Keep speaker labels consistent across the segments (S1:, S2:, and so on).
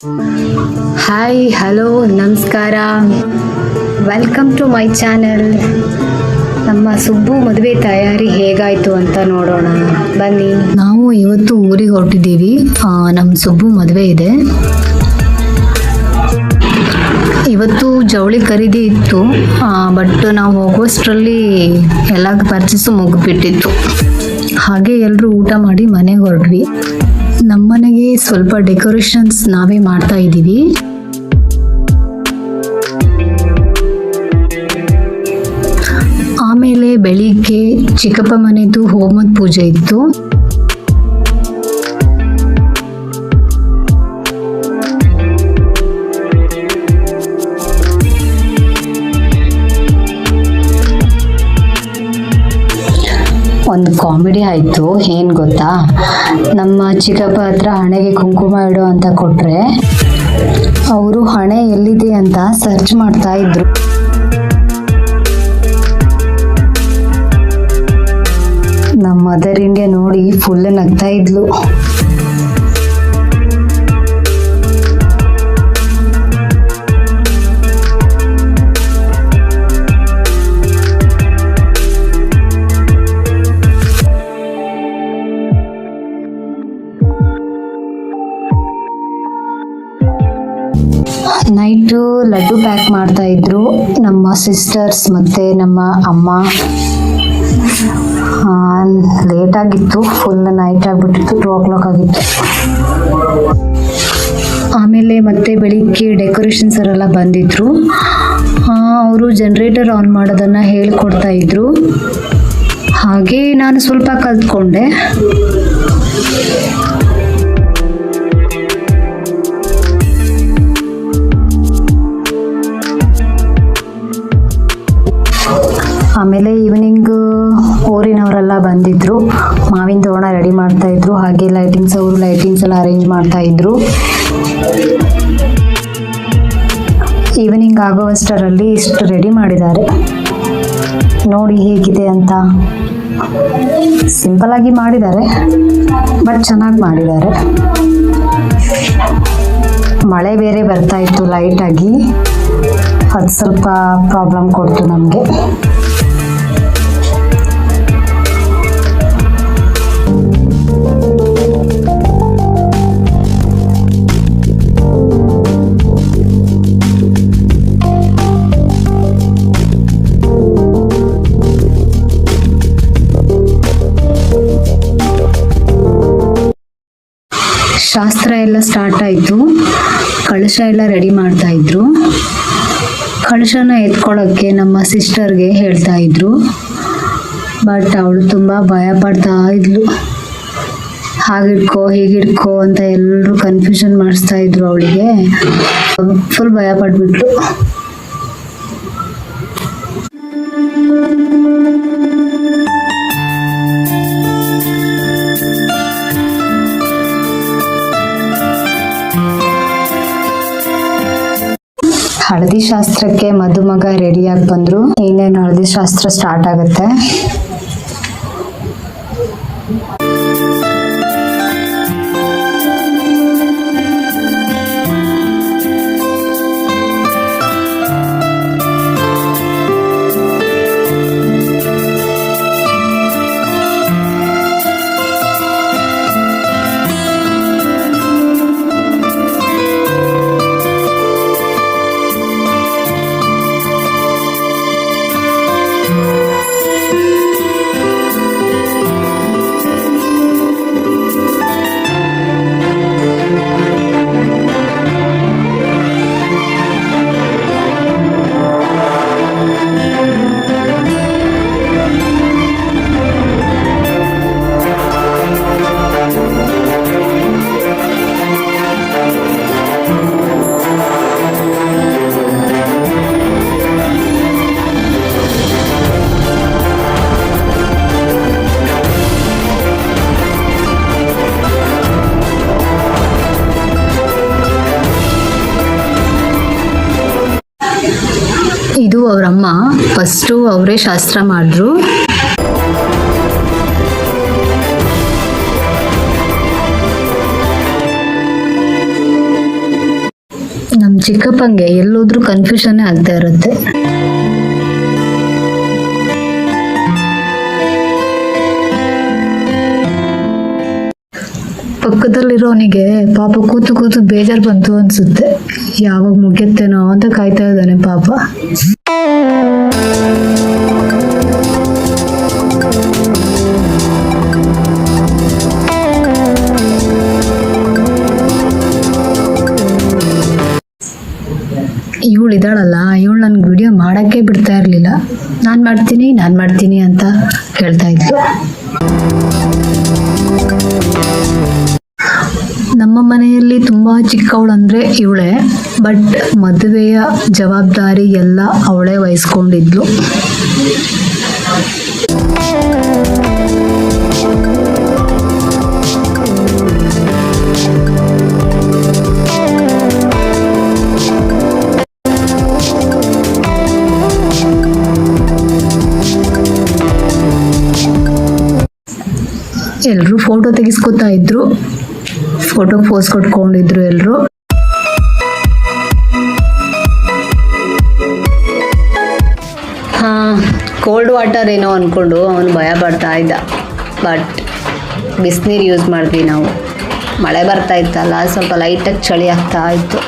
S1: Hi hello ನಮಸ್ಕಾರ, welcome to my channel. ನಮ್ಮ ಸುಬ್ಬು ಮದುವೆ ತಯಾರಿ ಹೇಗಾಯಿತು ಅಂತ ನೋಡೋಣ ಬನ್ನಿ. ನಾವು ಇವತ್ತು ಊರಿಗೆ ಹೊರಟಿದ್ದೀವಿ. ನಮ್ಮ ಸುಬ್ಬು ಮದುವೆ ಇದೆ. ಇವತ್ತು ಜವಳಿ ಖರೀದಿ ಇತ್ತು, ಬಟ್ ನಾವು ಹೋಗೋಷ್ಟರಲ್ಲಿ ಎಲ್ಲ ಪರ್ಚೇಸು ಮುಗಿಬಿಟ್ಟಿತ್ತು. ಹಾಗೆ ಎಲ್ಲರೂ ಊಟ ಮಾಡಿ ಮನೆಗೆ ಹೊರಟ್ವಿ. ನಮ್ಮನೆಗೆ ಸ್ವಲ್ಪ ಡೆಕೋರೇಷನ್ಸ್ ನಾವೇ ಮಾಡ್ತಾ ಇದ್ದೀವಿ. ಆಮೇಲೆ ಬೆಳಿಗ್ಗೆ ಚಿಕ್ಕಪ್ಪ ಮನೆದು ಹೋಮದ ಪೂಜೆ ಇತ್ತು. ಒಂದು ಕಾಮಿಡಿ ಆಯಿತು. ಏನು ಗೊತ್ತಾ, ನಮ್ಮ ಚಿಕ್ಕಪ್ಪ ಹತ್ರ ಹಣೆಗೆ ಕುಂಕುಮ ಇಡು ಅಂತ ಕೊಟ್ಟರೆ ಅವರು ಹಣೆ ಎಲ್ಲಿದೆ ಅಂತ ಸರ್ಚ್ ಮಾಡ್ತಾ ಇದ್ರು. ನಮ್ಮ ಮದರ್ ಇಂಡಿಯಾ ನೋಡಿ ಫುಲ್ ನಗ್ತಾ ಇದ್ಲು. ನೈಟು ಲಡ್ಡು ಪ್ಯಾಕ್ ಮಾಡ್ತಾ ಇದ್ರು ನಮ್ಮ ಸಿಸ್ಟರ್ಸ್ ಮತ್ತು ನಮ್ಮ ಅಮ್ಮ. ಲೇಟ್ ಆಗಿತ್ತು, ಫುಲ್ ನೈಟ್ ಆಗಿಬಿಟ್ಟಿತ್ತು, 2 o'clock ಆಗಿತ್ತು. ಆಮೇಲೆ ಮತ್ತೆ ಬೆಳಿಗ್ಗೆ ಡೆಕೋರೇಷನ್ಸ್ ಅವರೆಲ್ಲ ಬಂದಿದ್ರು. ಅವರು ಜನರೇಟರ್ ಆನ್ ಮಾಡೋದನ್ನು ಹೇಳ್ಕೊಡ್ತಾ ಇದ್ರು. ಹಾಗೆ ನಾನು ಸ್ವಲ್ಪ ಕಲ್ತ್ಕೊಂಡೆ. ಆಮೇಲೆ ಈವ್ನಿಂಗ್ ಊರಿನವರೆಲ್ಲ ಬಂದಿದ್ರು, ಮಾವಿನ ತೋರಣ ರೆಡಿ ಮಾಡ್ತಾ ಇದ್ರು. ಹಾಗೆ ಲೈಟಿಂಗ್ಸ್ ಎಲ್ಲ ಅರೇಂಜ್ ಮಾಡ್ತಾ ಇದ್ರು. ಈವ್ನಿಂಗ್ ಆಗುವಷ್ಟರಲ್ಲಿ ಇಷ್ಟು ರೆಡಿ ಮಾಡಿದ್ದಾರೆ. ನೋಡಿ ಹೇಗಿದೆ ಅಂತ. ಸಿಂಪಲ್ ಆಗಿ ಮಾಡಿದ್ದಾರೆ, ಬಟ್ ಚೆನ್ನಾಗಿ ಮಾಡಿದ್ದಾರೆ. ಮಳೆ ಬೇರೆ ಬರ್ತಾ ಇತ್ತು ಲೈಟಾಗಿ, ಅದು ಸ್ವಲ್ಪ ಪ್ರಾಬ್ಲಮ್ ಕೊಡ್ತು ನಮಗೆ. ಶಾಸ್ತ್ರ ಎಲ್ಲ ಸ್ಟಾರ್ಟ್ ಆಯಿತು. ಕಳಶ ಎಲ್ಲ ರೆಡಿ ಮಾಡ್ತಾ ಇದ್ರು. ಕಳಶನ ಎತ್ಕೊಳ್ಳೋಕ್ಕೆ ನಮ್ಮ ಸಿಸ್ಟರ್ಗೆ ಹೇಳ್ತಾ ಇದ್ರು, ಬಟ್ ಅವಳು ತುಂಬ ಭಯ ಪಡ್ತಾ ಇದ್ಲು. ಹಾಗಿಡ್ಕೋ ಹೀಗಿಡ್ಕೋ ಅಂತ ಎಲ್ಲರೂ ಕನ್ಫ್ಯೂಷನ್ ಮಾಡಿಸ್ತಾ ಇದ್ರು ಅವಳಿಗೆ. ಫುಲ್ ಭಯ ಪಟ್ಬಿಟ್ಲು. ಹಳದಿ ಶಾಸ್ತ್ರಕ್ಕೆ ಮದುಮಗ ರೆಡಿಯಾಗಿ ಬಂದ್ರು. ಇನ್ನೇನು ಹಳದಿ ಶಾಸ್ತ್ರ ಸ್ಟಾರ್ಟ್ ಆಗುತ್ತೆ. ಇದು ಅವರಮ್ಮ. ಫಸ್ಟು ಅವರೇ ಶಾಸ್ತ್ರ ಮಾಡಿದ್ರು. ನಮ್ಮ ಚಿಕ್ಕಪ್ಪಂಗೆ ಎಲ್ಲೋದ್ರೂ ಕನ್ಫ್ಯೂಷನ್ನೇ ಆಗ್ತಾ ಇರುತ್ತೆ. ಪಕ್ಕದಲ್ಲಿರೋನಿಗೆ ಪಾಪ ಕೂತು ಕೂತು ಬೇಜಾರು ಬಂತು ಅನ್ಸುತ್ತೆ. ಯಾವಾಗ ಮುಗಿಯುತ್ತೇನೋ ಅಂತ ಕಾಯ್ತಾ ಇದ್ದಾನೆ ಪಾಪ. ಇವಳು ಇದ್ದಾಳಲ್ಲ, ಇವಳು ನನ್ಗೆ ವಿಡಿಯೋ ಮಾಡೋಕ್ಕೆ ಬಿಡ್ತಾ ಇರಲಿಲ್ಲ. ನಾನು ಮಾಡ್ತೀನಿ ಅಂತ ಹೇಳ್ತಾ ಇದ್ಲು. ನಮ್ಮ ಮನೆಯಲ್ಲಿ ತುಂಬ ಚಿಕ್ಕವಳಂದರೆ ಇವಳೇ, ಬಟ್ ಮದುವೆಯ ಜವಾಬ್ದಾರಿ ಎಲ್ಲ ಅವಳೇ ವಹಿಸ್ಕೊಂಡಿದ್ಲು. ಎಲ್ಲರೂ ಫೋಟೋ ತೆಗಿಸ್ಕೊತಾ ಇದ್ರು, ಫೋಟೋ ಪೋಸ್ ಕೊಟ್ಕೊಂಡಿದ್ರು ಎಲ್ಲರೂ. ಕೋಲ್ಡ್ ವಾಟರ್ ಏನೋ ಅಂದ್ಕೊಂಡು ಅವನು ಭಯ ಪಡ್ತಾ ಇದ್ದ. ಬಟ್ ಬಿಸಿನೀರು ಯೂಸ್ ಮಾಡಿದ್ವಿ ನಾವು. ಮಳೆ ಬರ್ತಾ ಇತ್ತಲ್ಲ, ಸ್ವಲ್ಪ ಲೈಟಾಗಿ ಚಳಿ ಆಗ್ತಾ ಇತ್ತು.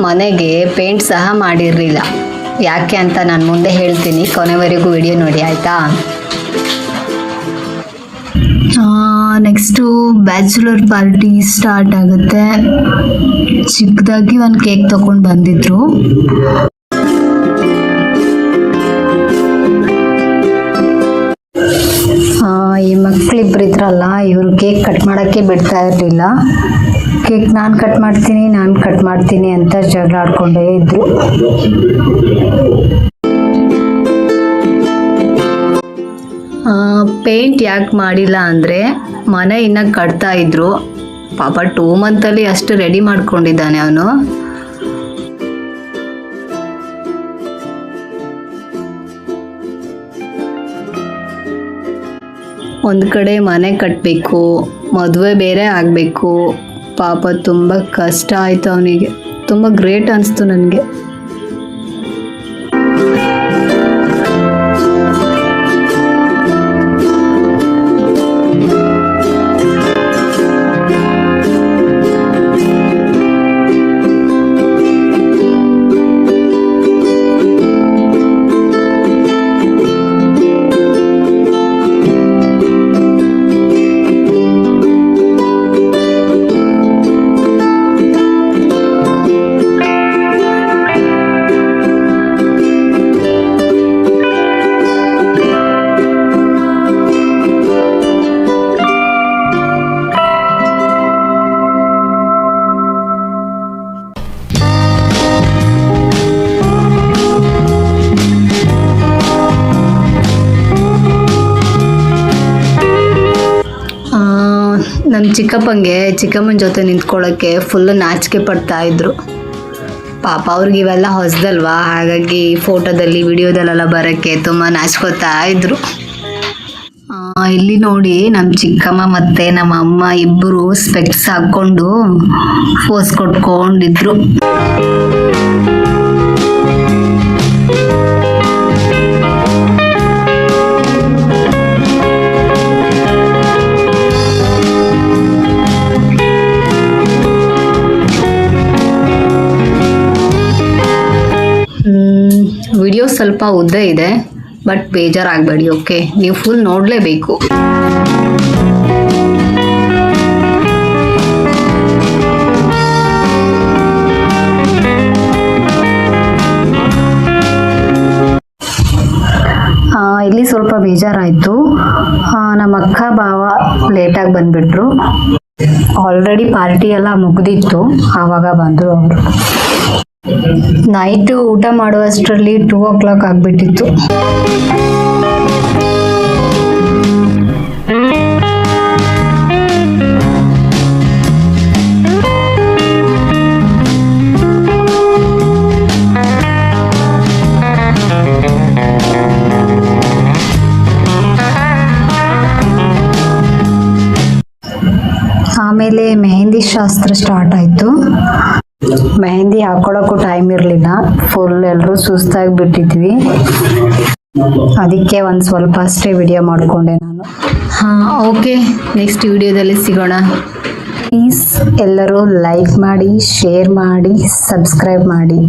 S1: ಮನೆಗೆ ಪೇಂಟ್ ಸಹ ಮಾಡಿರಲಿಲ್ಲ. ಯಾಕೆ ಅಂತ ನಾನು ಮುಂದೆ ಹೇಳ್ತೀನಿ, ಕೊನೆವರೆಗೂ ವಿಡಿಯೋ ನೋಡಿ ಆಯಿತಾ. ನೆಕ್ಸ್ಟು ಬ್ಯಾಚುಲರ್ ಪಾರ್ಟಿ ಸ್ಟಾರ್ಟ್ ಆಗುತ್ತೆ. ಚಿಕ್ಕದಾಗಿ ಒಂದು ಕೇಕ್ ತಗೊಂಡು ಬಂದಿದ್ರು. ಈ ಮಕ್ಕಳಿಬ್ರು ಇದ್ರಲ್ಲ, ಇವರು ಕೇಕ್ ಕಟ್ ಮಾಡೋಕ್ಕೆ ಬಿಡ್ತಾ ಇರಲಿಲ್ಲ. ಕೇಕ್ ನಾನು ಕಟ್ ಮಾಡ್ತೀನಿ ಅಂತ ಜಗಳ ಆಡ್ಕೊಂಡೇ ಇದ್ರು. ಪೇಂಟ್ ಯಾಕೆ ಮಾಡಿಲ್ಲ ಅಂದರೆ ಮನೆ ಇನ್ನು ಕಟ್ತಾ ಇದ್ರು. ಪಾಪ 2 ಮಂತಲ್ಲಿ ಅಷ್ಟು ರೆಡಿ ಮಾಡ್ಕೊಂಡಿದ್ದಾನೆ ಅವನು. ಒಂದು ಕಡೆ ಮನೆ ಕಟ್ಟಬೇಕು, ಮದುವೆ ಬೇರೆ ಆಗಬೇಕು. ಪಾಪ ತುಂಬ ಕಷ್ಟ ಆಯಿತು ಅವನಿಗೆ. ತುಂಬ ಗ್ರೇಟ್ ಅನಿಸ್ತು ನನಗೆ. ನಮ್ಮ ಚಿಕ್ಕಮ್ಮನ ಜೊತೆ ನಿಂತ್ಕೊಳ್ಳೋಕ್ಕೆ ಫುಲ್ಲು ನಾಚಿಕೆ ಪಡ್ತಾ ಇದ್ರು. ಪಾಪ ಅವ್ರಿಗೆ ಇವೆಲ್ಲ ಹೊಸದಲ್ವಾ, ಹಾಗಾಗಿ ಫೋಟೋದಲ್ಲಿ ವಿಡಿಯೋದಲ್ಲೆಲ್ಲ ಬರೋಕ್ಕೆ ತುಂಬ ನಾಚ್ಕೋತಾ ಇದ್ರು. ಇಲ್ಲಿ ನೋಡಿ ನಮ್ಮ ಚಿಕ್ಕಮ್ಮ ಮತ್ತೆ ನಮ್ಮ ಅಮ್ಮ ಇಬ್ಬರು ಸ್ಪೆಕ್ಸ್ ಹಾಕೊಂಡು ಫೋಸ್ ಕೊಟ್ಕೊಂಡಿದ್ರು. ವಿಡಿಯೋ ಸ್ವಲ್ಪ ಉದ್ದ ಇದೆ, ಬಟ್ ಬೇಜಾರಾಗಬೇಡಿ. ಓಕೆ, ನೀವು ಫುಲ್ ನೋಡಲೇಬೇಕು. ಇಲ್ಲಿ ಸ್ವಲ್ಪ ಬೇಜಾರಾಯಿತು. ನಮ್ಮ ಅಕ್ಕ ಬಾವ ಲೇಟಾಗಿ ಬಂದ್ಬಿಟ್ರು. ಆಲ್ರೆಡಿ ಪಾರ್ಟಿ ಎಲ್ಲ ಮುಗ್ದಿತ್ತು, ಆವಾಗ ಬಂದರು ಅವರು. ನೈಟು ಊಟ ಮಾಡುವಷ್ಟರಲ್ಲಿ 2 o'clock ಆಗಿಬಿಟ್ಟಿತ್ತು. ಆಮೇಲೆ ಮೆಹಂದಿ ಶಾಸ್ತ್ರ ಸ್ಟಾರ್ಟ್ ಆಯಿತು. ಮೆಹಂದಿ ಹಾಕೊಳ್ಳೋಕ್ಕೂ ಟೈಮ್ ಇರಲಿಲ್ಲ, ಫುಲ್ ಎಲ್ಲರೂ ಸುಸ್ತಾಗಿ ಬಿಟ್ಟಿದ್ವಿ. ಅದಕ್ಕೆ ಒಂದು ಸ್ವಲ್ಪ ಅಷ್ಟೇ ವಿಡಿಯೋ ಮಾಡಿಕೊಂಡೆ ನಾನು. ಓಕೆ, ನೆಕ್ಸ್ಟ್ ವಿಡಿಯೋದಲ್ಲಿ ಸಿಗೋಣ. ಪ್ಲೀಸ್ ಎಲ್ಲರೂ ಲೈಕ್ ಮಾಡಿ, ಶೇರ್ ಮಾಡಿ, ಸಬ್ಸ್ಕ್ರೈಬ್ ಮಾಡಿ.